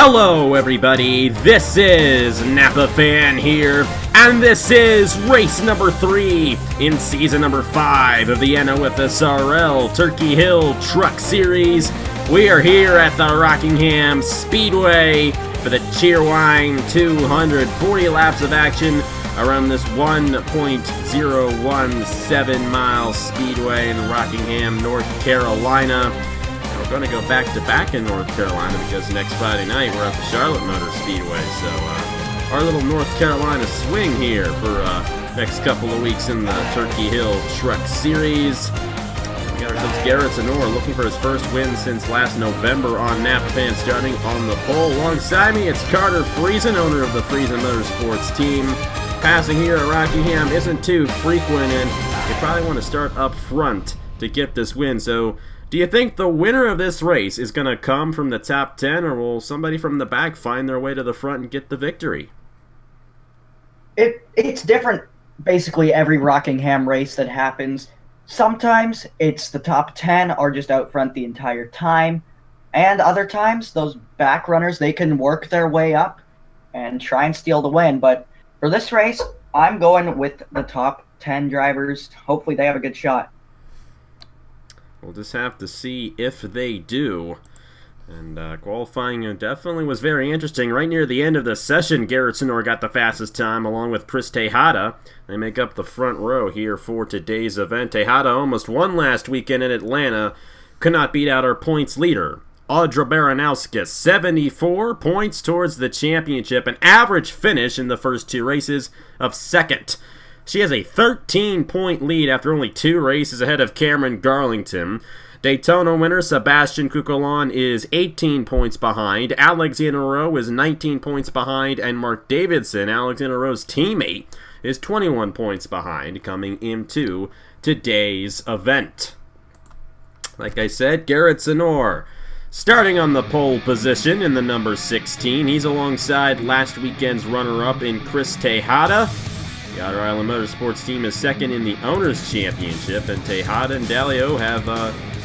Hello everybody, this is Napa Fan here, and this is race number 3 in season number 5 of the NOFSRL Turkey Hill Truck Series. We are here at the Rockingham Speedway for the Cheerwine 240 laps of action around this 1.017 mile speedway in Rockingham, North Carolina. We're going to go back-to-back in North Carolina because next Friday night we're at the Charlotte Motor Speedway. So our little North Carolina swing here for next couple of weeks in the Turkey Hill Truck Series. We got ourselves Garrett Sydnor looking for his first win since last November on Napa Fan, starting on the pole. Alongside me, it's Carter Friesen, owner of the Friesen Motorsports team. Passing here at Rockingham isn't too frequent, and you probably want to start up front to get this win. So do you think the winner of this race is going to come from the top 10, or will somebody from the back find their way to the front and get the victory? It's different basically every Rockingham race that happens. Sometimes it's the top 10 are just out front the entire time, and other times those back runners, they can work their way up and try and steal the win. But for this race, I'm going with the top 10 drivers. Hopefully they have a good shot. We'll just have to see if they do. And qualifying definitely was very interesting. Right near the end of the session, Garrett Sydnor got the fastest time along with Chris Tejada. They make up the front row here for today's event. Tejada almost won last weekend in Atlanta. Could not beat out our points leader, Audra Baranowska. 74 points towards the championship. An average finish in the first 2 races of second. She has a 13-point lead after only 2 races ahead of Cameron Garlington. Daytona winner Sebastian Cucolon is 18 points behind. Alexander Rowe is 19 points behind. And Mark Davidson, Alexander Rowe's teammate, is 21 points behind coming into today's event. Like I said, Garrett Sydnor starting on the pole position in the number 16. He's alongside last weekend's runner-up in Chris Tejada. The Otter Island Motorsports team is second in the Owners' Championship, and Tejada and Dalio have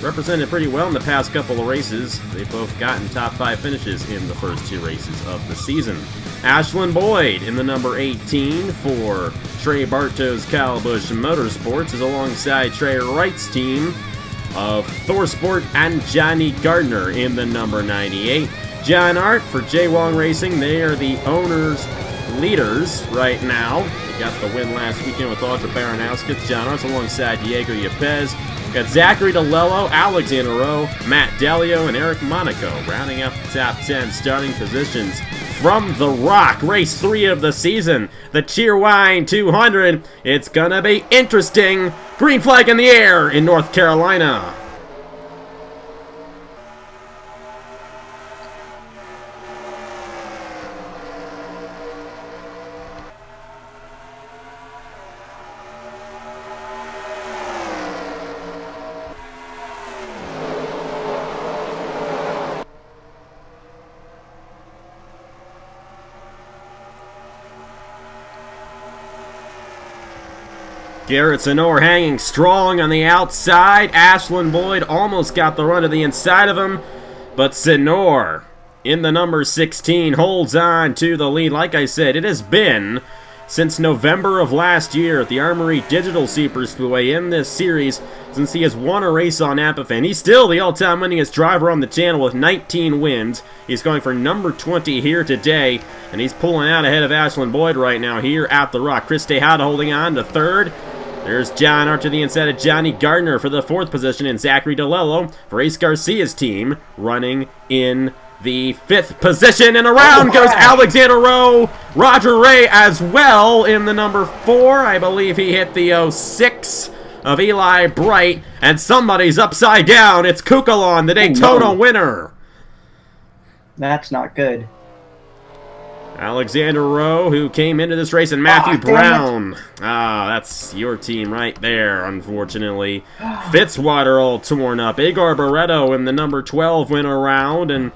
represented pretty well in the past couple of races. They've both gotten top 5 finishes in the first 2 races of the season. Ashlyn Boyd in the number 18 for Trey Bartow's Calabush Motorsports is alongside Trey Wright's team of Thorsport and Johnny Gardner in the number 98. John Art for J. Wong Racing, they are the owners' leaders right now. They got the win last weekend with Audra Baranowska. John Art's alongside Diego Yepes. Got Zachary DeLello, Alexander Rowe, Matt Dalio, and Eric Monaco rounding up the top 10 starting positions from the Rock. Race 3 of the season, the Cheerwine 200. It's gonna be interesting. Green flag in the air in North Carolina. Garrett Sydnor hanging strong on the outside. Ashlyn Boyd almost got the run to the inside of him, but Sydnor in the number 16 holds on to the lead. Like I said, it has been since November of last year at the Armory Digital Super Speedway in this series since he has won a race on Napa Fan. He's still the all-time winningest driver on the channel with 19 wins. He's going for number 20 here today, and he's pulling out ahead of Ashlyn Boyd right now here at the Rock. Chris Tejada holding on to 3rd. There's John Art to the inside of Johnny Gardner for the 4th position, and Zachary DeLello for Ace Garcia's team running in the 5th position. And around goes Alexander Rowe. Roger Ray as well in the number 4. I believe he hit the 06 of Eli Bright, and somebody's upside down. It's Cucolon, the Daytona winner. That's not good. Alexander Rowe, who came into this race, and Matthew Brown. That's your team right there, unfortunately. Fitzwater all torn up. Igor Barreto in the number 12 went around, and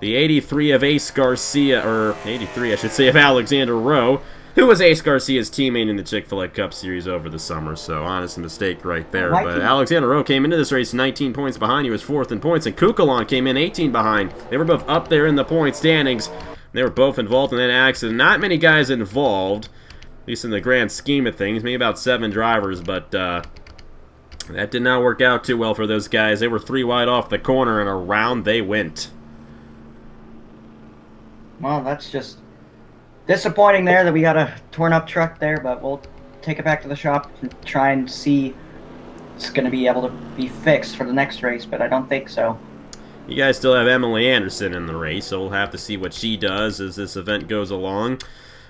the 83 of Ace Garcia, or 83, I should say, of Alexander Rowe. who was Ace Garcia's teammate in the Chick-fil-A Cup Series over the summer, so honest mistake right there. But Alexander Rowe came into this race 19 points behind. He was 4th in points, and Kukulon came in 18 behind. They were both up there in the point standings. They were both involved in that accident. Not many guys involved, at least in the grand scheme of things. Maybe about 7 drivers, but that did not work out too well for those guys. They were 3 wide off the corner, and around they went. Well, that's just disappointing there that we got a torn-up truck there, but we'll take it back to the shop and try and see it's going to be able to be fixed for the next race, but I don't think so. You guys still have Emily Anderson in the race, so we'll have to see what she does as this event goes along.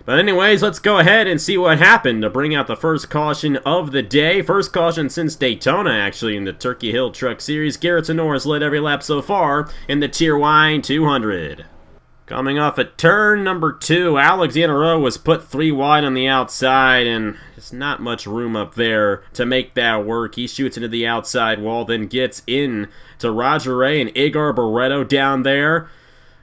But anyways, let's go ahead and see what happened to bring out the first caution of the day. First caution since Daytona, actually, in the Turkey Hill Truck Series. Garrett Sydnor has led every lap so far in the Cheerwine 200. Coming off at turn number 2, Alexander Rowe was put 3 wide on the outside, and there's not much room up there to make that work. He shoots into the outside wall, then gets in to Roger Ray and Igor Barreto down there.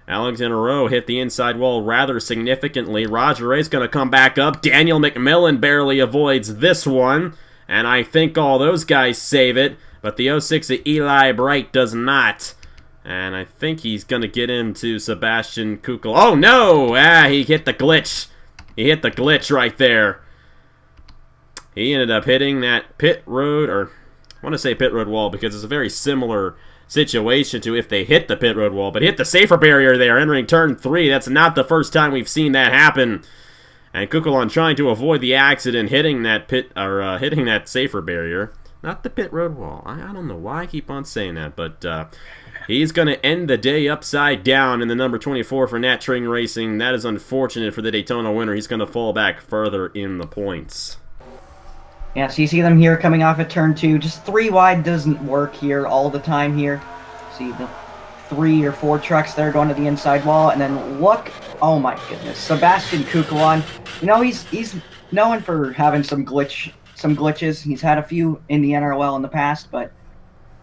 Alexander Rowe hit the inside wall rather significantly. Roger Ray's going to come back up. Daniel McMillan barely avoids this one, and I think all those guys save it, but the 06 of Eli Bright does not. And I think he's going to get into Sebastian Kukul. Oh, no! He hit the glitch. He hit the glitch right there. He ended up hitting that pit road, or I want to say pit road wall because it's a very similar situation to if they hit the pit road wall, but hit the safer barrier there entering turn 3. That's not the first time we've seen that happen. And Kukulon trying to avoid the accident, hitting that hitting that safer barrier. Not the pit road wall. I don't know why I keep on saying that, but he's going to end the day upside down in the number 24 for Nat Tring Racing. That is unfortunate for the Daytona winner. He's going to fall back further in the points. Yeah, so you see them here coming off at turn 2. Just 3 wide doesn't work here all the time here. See the 3 or 4 trucks there going to the inside wall, and then look, oh my goodness, Sebastian Kukulon. You know, he's known for having some glitches. He's had a few in the NRL in the past, but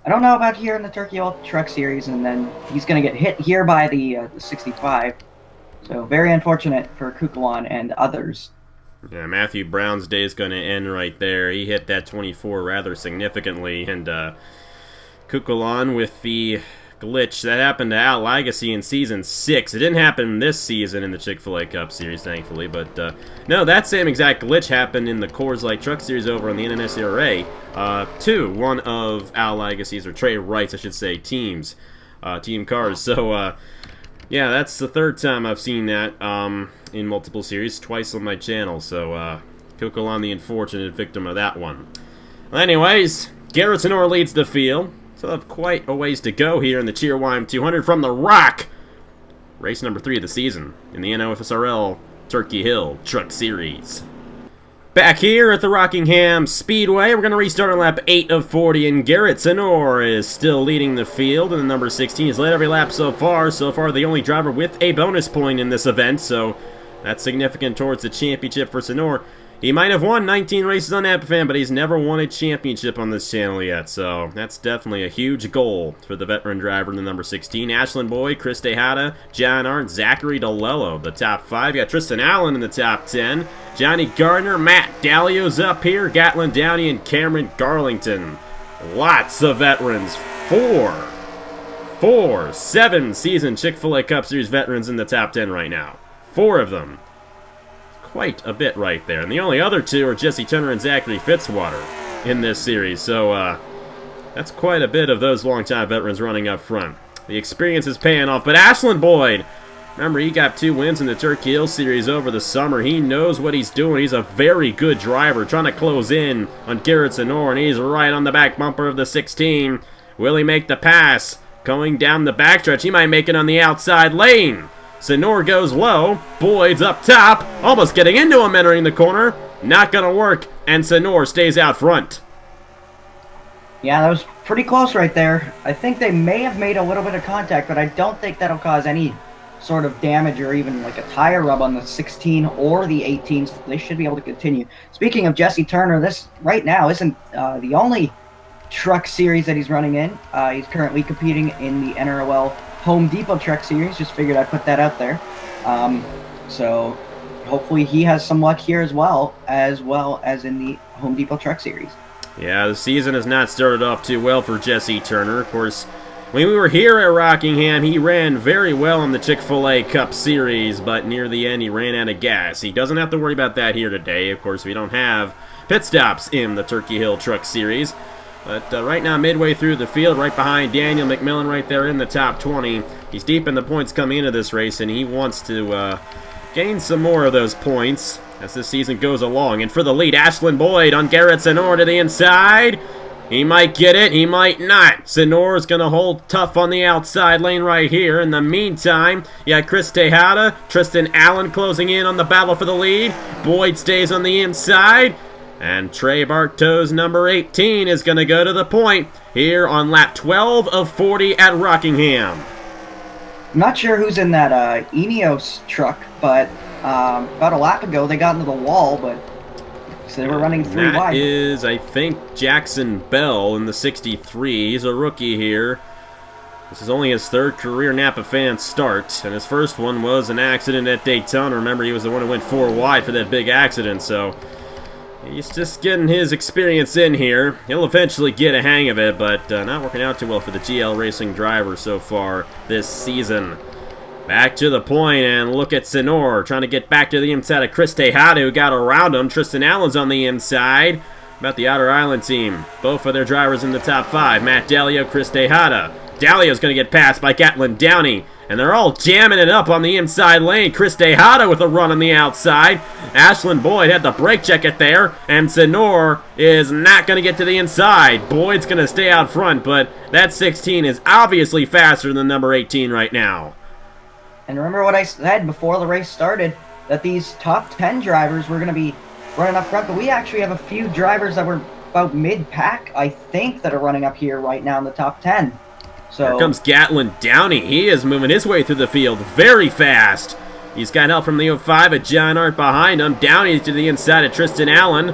I don't know about here in the Turkey Hill Truck Series, and then he's going to get hit here by the 65. So very unfortunate for Kukulon and others. Yeah, Matthew Brown's day is going to end right there. He hit that 24 rather significantly, and Kukulon with the glitch. That happened to Al Lagasse in Season 6. It didn't happen this season in the Chick-fil-A Cup Series, thankfully, but no, that same exact glitch happened in the Coors Light Truck Series over on the NOFSRL to one of Al Lagasse's, or Trey Wright's, I should say, team cars. So, yeah, that's the 3rd time I've seen that in multiple series, twice on my channel, so Kukulon the unfortunate victim of that one. Well, anyways, Garrett Sydnor leads the field. So have quite a ways to go here in the Cheerwine 200 from the Rock. Race number 3 of the season in the NOFSRL Turkey Hill Truck Series. Back here at the Rockingham Speedway, we're going to restart on lap 8 of 40, and Garrett Sydnor is still leading the field, and the number 16 has led every lap so far. So far, the only driver with a bonus point in this event, so that's significant towards the championship for Sydnor. He might have won 19 races on Epifan, but he's never won a championship on this channel yet, so that's definitely a huge goal for the veteran driver in the number 16. Ashlyn Boyd, Chris Tejada, John Arndt, Zachary DeLello, the top 5. You got Tristan Allen in the top 10. Johnny Gardner, Matt Dallio's up here, Gatlin Downey, and Cameron Garlington. Lots of veterans. 7-season Chick-fil-A Cup Series veterans in the top 10 right now. 4 of them. Quite a bit right there. And the only other 2 are Jesse Turner and Zachary Fitzwater in this series. So that's quite a bit of those longtime veterans running up front. The experience is paying off. But Ashlyn Boyd, remember, he got 2 wins in the Turkey Hill Series over the summer. He knows what he's doing. He's a very good driver, trying to close in on Garrett Sydnor, and he's right on the back bumper of the 16. Will he make the pass? Going down the backstretch, he might make it on the outside lane. Sydnor goes low, Boyd's up top, almost getting into him entering the corner. Not gonna work, and Sydnor stays out front. Yeah, that was pretty close right there. I think they may have made a little bit of contact, but I don't think that'll cause any sort of damage or even like a tire rub on the 16 or the 18, so they should be able to continue. Speaking of Jesse Turner, this right now isn't the only truck series that he's running in. He's currently competing in the NRL Home Depot Truck Series. Just figured I'd put that out there. So hopefully he has some luck here as well as in the Home Depot Truck Series. Yeah, the season has not started off too well for Jesse Turner. Of course, when we were here at Rockingham, he ran very well in the Chick-fil-A Cup Series, but near the end he ran out of gas. He doesn't have to worry about that here today. Of course, we don't have pit stops in the Turkey Hill Truck Series. But right now, midway through the field, right behind Daniel McMillan right there in the top 20. He's deep in the points coming into this race, and he wants to gain some more of those points as this season goes along. And for the lead, Ashlyn Boyd on Garrett Sydnor to the inside. He might get it, he might not. Sydnor's going to hold tough on the outside lane right here. In the meantime, you got Chris Tejada, Tristan Allen closing in on the battle for the lead. Boyd stays on the inside. And Trey Bartow's number 18 is going to go to the point here on lap 12 of 40 at Rockingham. I'm not sure who's in that Ineos truck, but about a lap ago they got into the wall, but so they were running three wide. That is, I think, Jackson Bell in the 63. He's a rookie here. This is only his third career Napa fan start, and his first one was an accident at Daytona. Remember, he was the one who went 4 wide for that big accident, so he's just getting his experience in here. He'll eventually get a hang of it, but not working out too well for the GL Racing driver so far this season. Back to the point, and look at Sydnor trying to get back to the inside of Chris Tejada, who got around him. Tristan Allen's on the inside. About the Outer Island team. Both of their drivers in the top 5. Matt Dalio, Chris Tejada. Dalio's going to get passed by Gatlin Downey. And they're all jamming it up on the inside lane. Chris Tejada with a run on the outside. Ashlyn Boyd had the brake check it there. And Sydnor is not going to get to the inside. Boyd's going to stay out front, but that 16 is obviously faster than number 18 right now. And remember what I said before the race started, that these top 10 drivers were going to be running up front, but we actually have a few drivers that were about mid-pack, I think, that are running up here right now in the top 10. So here comes Gatlin Downey. He is moving his way through the field very fast. He's got help from the 05 at John Art behind him. Downey to the inside of Tristan Allen.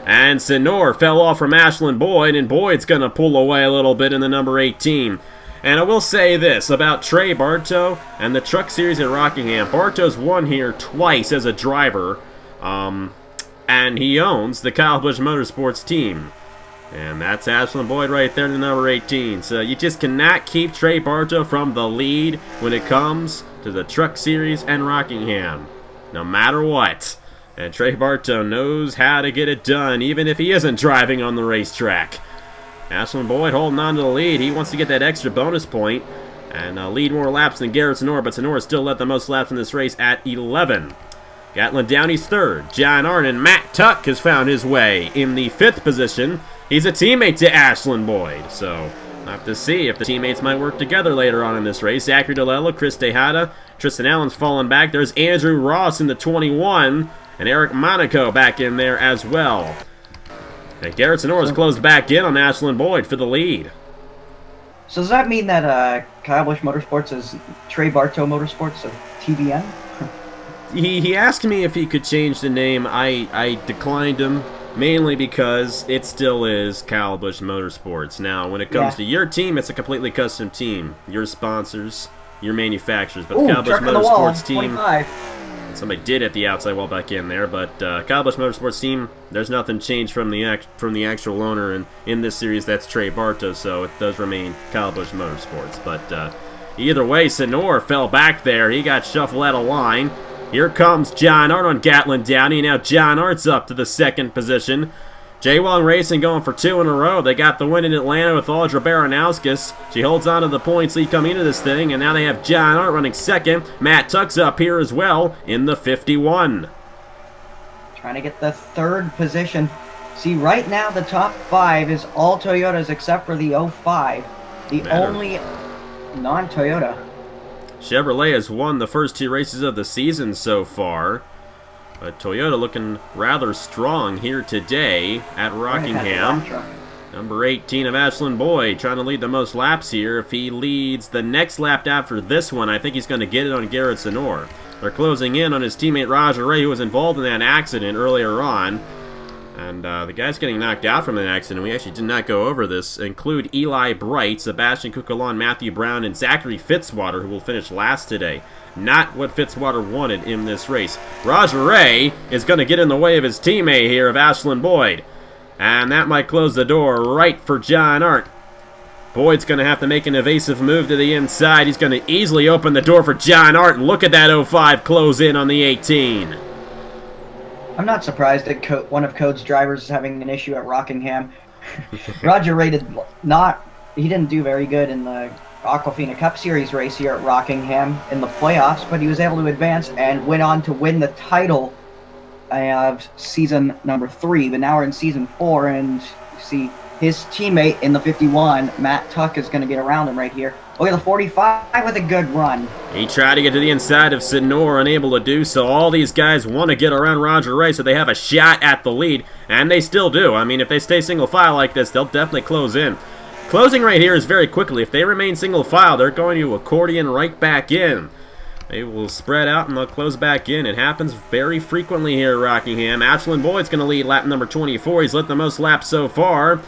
And Sydnor fell off from Ashlyn Boyd, and Boyd's going to pull away a little bit in the number 18. And I will say this about Trey Bartow and the Truck Series at Rockingham. Bartow's won here twice as a driver, and he owns the Kyle Busch Motorsports team. And that's Ashlyn Boyd right there in the number 18. So you just cannot keep Trey Bartow from the lead when it comes to the Truck Series and Rockingham, no matter what. And Trey Bartow knows how to get it done, even if he isn't driving on the racetrack. Ashlyn Boyd holding on to the lead. He wants to get that extra bonus point and lead more laps than Garrett Sydnor, but Sydnor still led the most laps in this race at 11. Gatlin Downey's third. John Arden, Matt Tuck has found his way in the 5th position. He's a teammate to Ashlyn Boyd, so we'll have to see if the teammates might work together later on in this race. Zachary DeLello, Chris Tejada, Tristan Allen's falling back. There's Andrew Ross in the 21, and Eric Monaco back in there as well. And Garrett Sydnor has closed back in on Ashlyn Boyd for the lead. So does that mean that Kyle Busch Motorsports is Trey Bartow Motorsports of TBN? He asked me if he could change the name. I declined him, mainly because it still is Kyle Busch Motorsports. Now, when it comes to your team, it's a completely custom team. Your sponsors, your manufacturers. But the Kyle Busch Motorsports team... 25. Somebody did at the outside wall back in there, but Kyle Busch Motorsports team, there's nothing changed from the actual owner, and in this series that's Trey Bartow, so it does remain Kyle Busch Motorsports. But either way, Sydnor fell back there. He got shuffled out of line. Here comes John Art on Gatlin Downey. Now John Art's up to the 2nd position. J-Wong Racing going for 2 in a row. They got the win in Atlanta with Audra Baranowskis. She holds on to the points lead coming into this thing, and now they have John Art running 2nd. Matt Tuck's up here as well in the 51. Trying to get the 3rd position. See, right now the top 5 is all Toyotas except for the 05. The only non-Toyota. Chevrolet has won the first 2 races of the season so far. But Toyota looking rather strong here today at Rockingham. Number 18 of Ashlyn Boyd trying to lead the most laps here. If he leads the next lap after this one, I think he's going to get it on Garrett Sydnor. They're closing in on his teammate Roger Ray, who was involved in that accident earlier on. And the guys getting knocked out from that accident, we actually did not go over this, include Eli Bright, Sebastian Cucalon, Matthew Brown, and Zachary Fitzwater, who will finish last today. not what Fitzwater wanted in this race. Roger Ray is going to get in the way of his teammate here of Ashlyn Boyd. And that might close the door right for John Art. Boyd's going to have to make an evasive move to the inside. He's going to easily open the door for John Art. And look at that 05 close in on the 18. I'm not surprised that one of Code's drivers is having an issue at Rockingham. Roger Ray didn't do very good in the Aquafina Cup Series race here at Rockingham in the playoffs, but he was able to advance and went on to win the title of season number 3. But now we're in season 4, and you see his teammate in the 51, Matt Tuck, is going to get around him right here. Look at the 45 with a good run. He tried to get to the inside of Sydnor, unable to do so. All these guys want to get around Roger Ray, so they have a shot at the lead, and they still do. I mean, if they stay single file like this, they'll definitely close in. Closing right here is very quickly. If they remain single file, they're going to accordion right back in. They will spread out and they'll close back in. It happens very frequently here at Rockingham. Ashlyn Boyd's going to lead lap number 24. He's lit the most laps so far.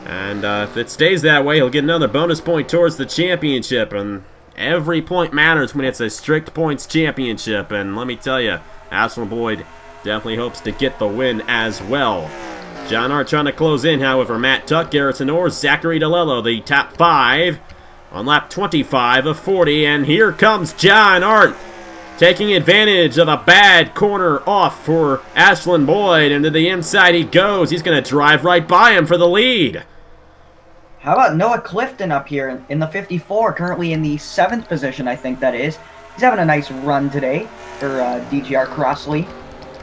And if it stays that way, he'll get another bonus point towards the championship. And every point matters when it's a strict points championship. And let me tell you, Ashlyn Boyd definitely hopes to get the win as well. John Art trying to close in, however. Matt Tuck, Garrett Sydnor, Zachary DeLello, the top 5 on lap 25 of 40. And here comes John Art, taking advantage of a bad corner off for Ashlyn Boyd. And to the inside he goes. He's going to drive right by him for the lead. How about Noah Clifton up here in the 54, currently in the 7th position, I think that is. He's having a nice run today for DGR Crossley.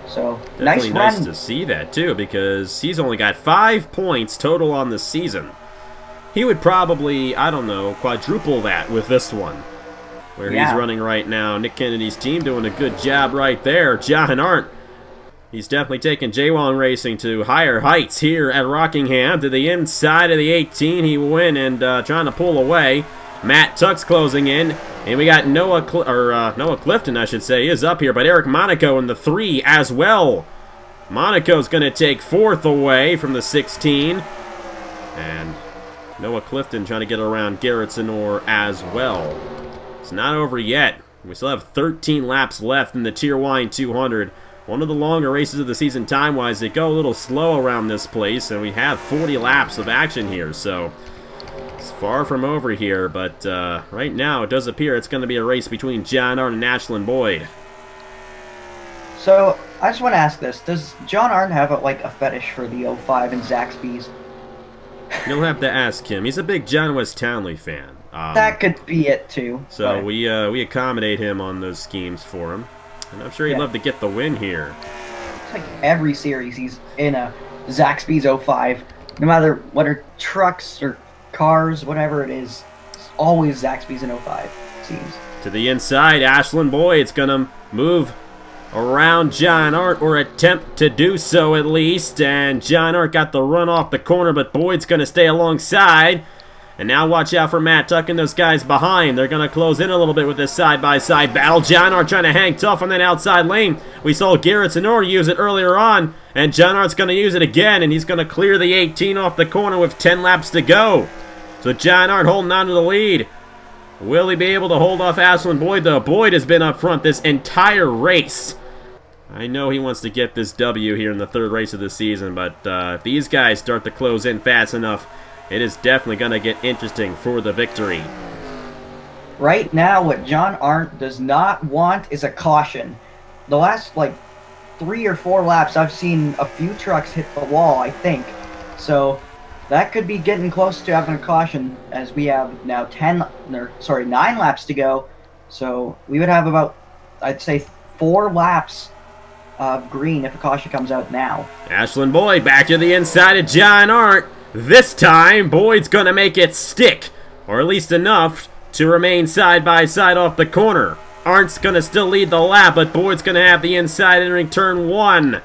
So, definitely nice to see that, too, because he's only got 5 points total on the season. He would probably, I don't know, quadruple that with this one, where he's running right now. Nick Kennedy's team doing a good job right there. John Art, he's definitely taking J-Wong Racing to higher heights here at Rockingham. To the inside of the 18, he went and trying to pull away. Matt Tuck's closing in, and we got Noah Clifton, I should say, is up here, but Eric Monaco in the 3 as well. Monaco's going to take 4th away from the 16, and Noah Clifton trying to get around Garrett Sydnor as well. It's not over yet. We still have 13 laps left in the Cheerwine 200. One of the longer races of the season time-wise. They go a little slow around this place, and we have 40 laps of action here, so it's far from over here, but right now it does appear it's going to be a race between John Art and Ashlyn Boyd. So, I just want to ask this. Does John Art have a fetish for the 05 and Zaxby's? You'll have to ask him. He's a big John West Townley fan. That could be it, too. So we accommodate him on those schemes for him. And I'm sure he'd love to get the win here. It's like every series he's in a Zaxby's 05. No matter whether trucks or cars, whatever it is, it's always Zaxby's in 05, it seems. To the inside, Ashlyn Boyd's going to move around John Art, or attempt to do so at least. And John Art got the run off the corner, but Boyd's going to stay alongside. And now watch out for Matt Tuck and those guys behind. They're going to close in a little bit with this side-by-side battle. John Art trying to hang tough on that outside lane. We saw Garrett Sydnor use it earlier on, and John Art's going to use it again, and he's going to clear the 18 off the corner with 10 laps to go. So John Art holding on to the lead. Will he be able to hold off Ashlyn Boyd, though? Boyd has been up front this entire race. I know he wants to get this W here in the 3rd race of the season, but if these guys start to close in fast enough, it is definitely going to get interesting for the victory. Right now, what John Art does not want is a caution. The last, 3 or 4 laps, I've seen a few trucks hit the wall, I think. So, that could be getting close to having a caution, as we have now 9 laps to go. So, we would have about, I'd say, 4 laps of green if a caution comes out now. Ashlyn Boyd back to the inside of John Art. This time, Boyd's going to make it stick, or at least enough to remain side by side off the corner. Art's going to still lead the lap, but Boyd's going to have the inside entering turn 1.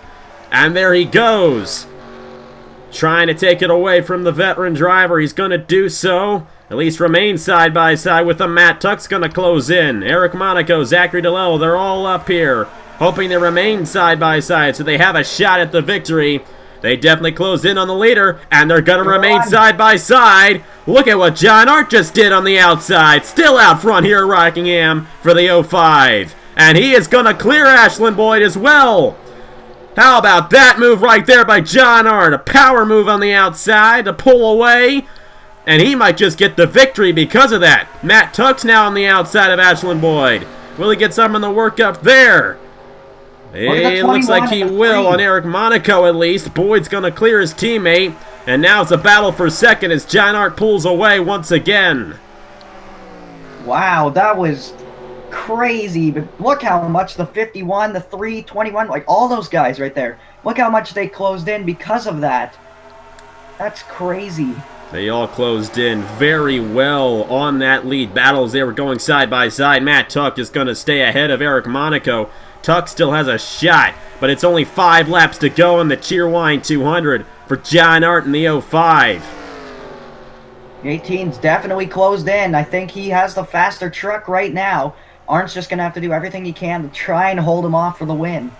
And there he goes. Trying to take it away from the veteran driver. He's going to do so. At least remain side by side with them. Matt Tuck's going to close in. Eric Monaco, Zachary DeLello, they're all up here, hoping to remain side by side so they have a shot at the victory. They definitely closed in on the leader, and they're going to remain on. side by side. Look at what John Art just did on the outside. Still out front here at Rockingham for the 05. And he is going to clear Ashland Boyd as well. How about that move right there by John Art? A power move on the outside to pull away. And he might just get the victory because of that. Matt Tuck's now on the outside of Ashland Boyd. Will he get some in the work up there? It looks like he will on Eric Monaco at least. Boyd's going to clear his teammate. And now it's a battle for second as John Art pulls away once again. Wow, that was crazy. But look how much the 51, the 321, like all those guys right there. Look how much they closed in because of that. That's crazy. They all closed in very well on that lead battle as they were going side by side. Matt Tuck is going to stay ahead of Eric Monaco. Tuck still has a shot, but it's only 5 laps to go in the Cheerwine 200 for John Art in the 05. The 18's definitely closed in. I think he has the faster truck right now. Arndt's just going to have to do everything he can to try and hold him off for the win.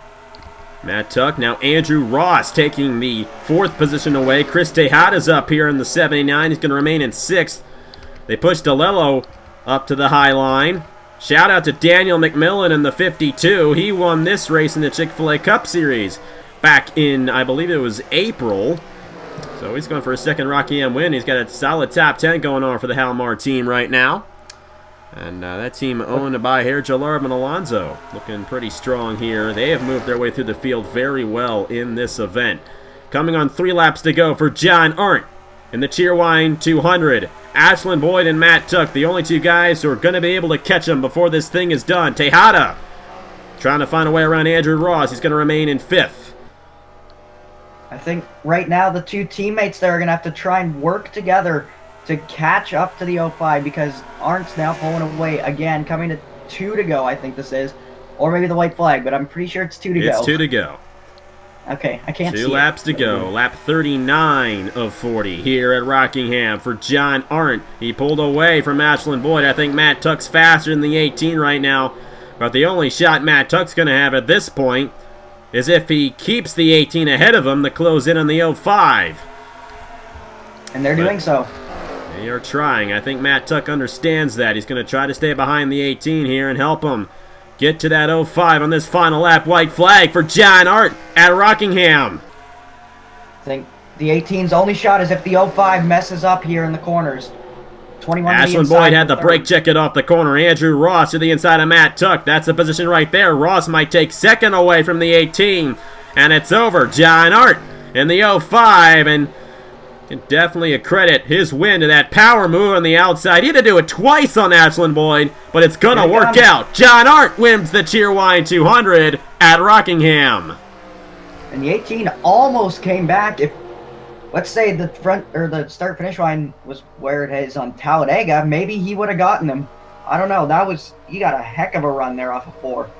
Matt Tuck, now Andrew Ross taking the 4th position away. Chris Tejada's up here in the 79. He's going to remain in 6th. They pushed DeLello up to the high line. Shout out to Daniel McMillan in the 52. He won this race in the Chick-fil-A Cup Series back in, I believe it was April. So he's going for a second Rockingham win. He's got a solid top 10 going on for the Halmar team right now. And that team owned by Jalarb and Alonso. Looking pretty strong here. They have moved their way through the field very well in this event. Coming on 3 laps to go for John Art in the Cheerwine 200. Ashland Boyd and Matt Tuck, the only 2 guys who are going to be able to catch him before this thing is done. Tejada trying to find a way around Andrew Ross. He's going to remain in 5th. I think right now the 2 teammates there are going to have to try and work together to catch up to the 05 because Arndt's now pulling away again, coming to 2 to go, I think this is. Or maybe the white flag, but I'm pretty sure it's 2 to go. It's 2 to go. Okay, I can't see 2 laps to go. Lap 39 of 40 here at Rockingham for John Art. He pulled away from Ashland Boyd. I think Matt Tuck's faster than the 18 right now. But the only shot Matt Tuck's going to have at this point is if he keeps the 18 ahead of him to close in on the 05. And they're doing so. They are trying. I think Matt Tuck understands that. He's going to try to stay behind the 18 here and help him get to that 05 on this final lap. White flag for John Art at Rockingham. I think the 18's only shot is if the 05 messes up here in the corners. 21 Ashland Boyd had the brake check it off the corner. Andrew Ross to the inside of Matt Tuck. That's the position right there. Ross might take second away from the 18. And it's over. John Art in the 05. And can definitely accredit his win to that power move on the outside. He had to do it twice on Ashland Boyd, but it's going to work out. John Art wins the Cheerwine 200 at Rockingham. And the 18 almost came back. If, let's say, the front or the start-finish line was where it is on Talladega, maybe he would have gotten him. I don't know. He got a heck of a run there off of 4.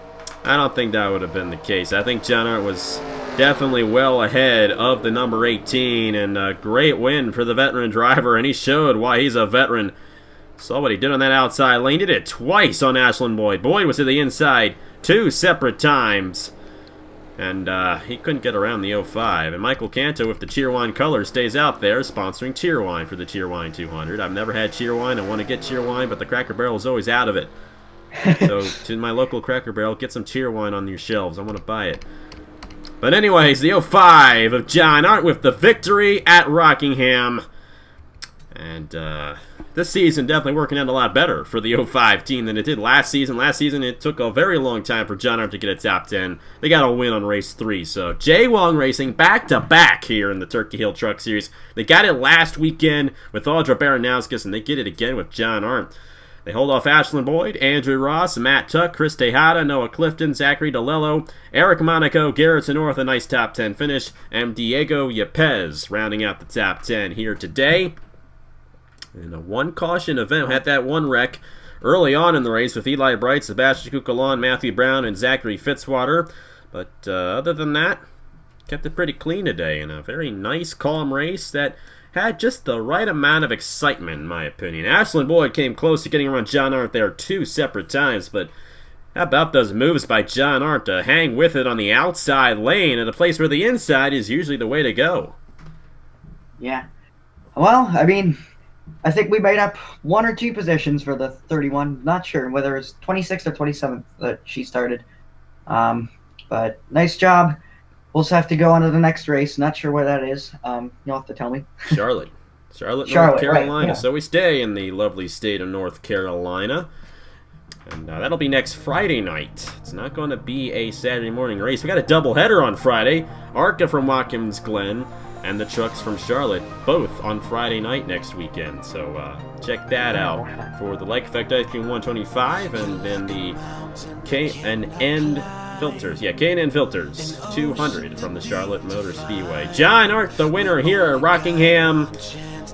I don't think that would have been the case. I think John Art was definitely well ahead of the number 18, and a great win for the veteran driver, and he showed why he's a veteran. Saw what he did on that outside lane. Did it twice on Ashland Boyd. Boyd was to the inside 2 separate times, and he couldn't get around the 05. And Michael Canto, with the Cheerwine colors, stays out there sponsoring Cheerwine for the Cheerwine 200. I've never had Cheerwine. I want to get Cheerwine, but the Cracker Barrel is always out of it. So to my local Cracker Barrel, get some Cheerwine on your shelves. I want to buy it. But anyways, the 05 of John Art with the victory at Rockingham. And this season definitely working out a lot better for the 05 team than it did last season. Last season, it took a very long time for John Art to get a top 10. They got a win on race 3. So Jay Wong Racing back-to-back here in the Turkey Hill Truck Series. They got it last weekend with Audra Baranowskis, and they get it again with John Art. They hold off Ashland Boyd, Andrew Ross, Matt Tuck, Chris Tejada, Noah Clifton, Zachary DeLello, Eric Monaco, Garrett Sydnor, a nice top 10 finish, and Diego Yepes rounding out the top 10 here today. In a one-caution event, we had that one wreck early on in the race with Eli Bright, Sebastian Cucalon, Matthew Brown, and Zachary Fitzwater. But other than that, kept it pretty clean today in a very nice, calm race that had just the right amount of excitement, in my opinion. Ashland Boyd came close to getting around John Art there 2 separate times, but How about those moves by John Arndt to hang with it on the outside lane at a place where the inside is usually the way to go? Yeah. Well, I mean, I think we made up 1 or 2 positions for the 31. Not sure whether it's 26th or 27th that she started. But nice job. We'll just have to go on to the next race. Not sure where that is. You'll have to tell me. Charlotte, North Carolina. Right, yeah. So we stay in the lovely state of North Carolina. And that'll be next Friday night. It's not going to be a Saturday morning race. We got a doubleheader on Friday. ARCA from Watkins Glen and the trucks from Charlotte, both on Friday night next weekend. So check that out for the Like Effect Ice Cream 125 and then the K&N Filters. Yeah, K&N Filters 200 from the Charlotte Motor Speedway. John Arndt, the winner here at Rockingham.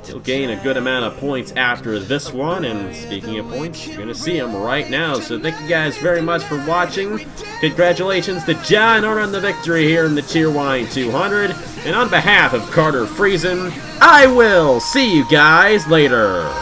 He'll gain a good amount of points after this one, and speaking of points, you're going to see him right now. So thank you guys very much for watching. Congratulations to John Arndt on the victory here in the Cheerwine 200. And on behalf of Carter Friesen, I will see you guys later.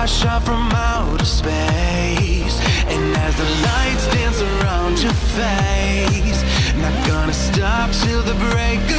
Shot from outer space, and as the lights dance around your face, not gonna stop till the break